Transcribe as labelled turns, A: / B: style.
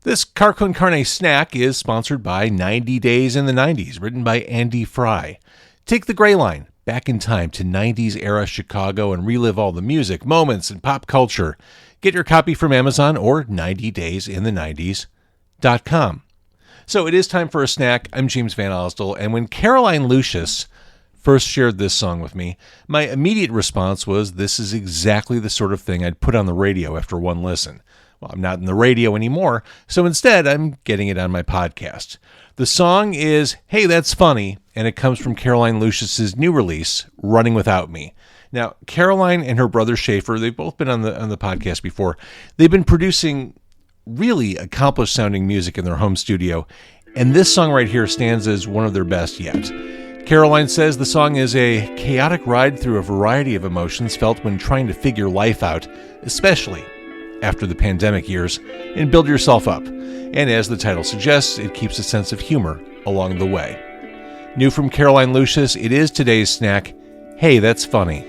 A: This Car Con Carne snack is sponsored by 90 Days in the 90s, written by Andy Fry. Take the gray line back in time to 90s era Chicago and relive all the music, moments, and pop culture. Get your copy from Amazon or 90daysintheNineties.com. So it is time for a snack. I'm James Van Osdell, and when Caroline Lucius first shared this song with me, my immediate response was, this is exactly the sort of thing I'd put on the radio after one listen. Well, I'm not in the radio anymore, so instead I'm getting it on my podcast. The song is Hey, That's Funny, and it comes from Caroline Lucius's new release, Running Without Me. Now, Caroline and her brother Schaefer, they've both been on the podcast before. They've been producing really accomplished sounding music in their home studio, and this song right here stands as one of their best yet. Caroline says the song is a chaotic ride through a variety of emotions felt when trying to figure life out, especially after the pandemic years, and build yourself up. And as the title suggests, it keeps a sense of humor along the way. New from Caroline Lucius, it is today's snack. Hey, That's Funny.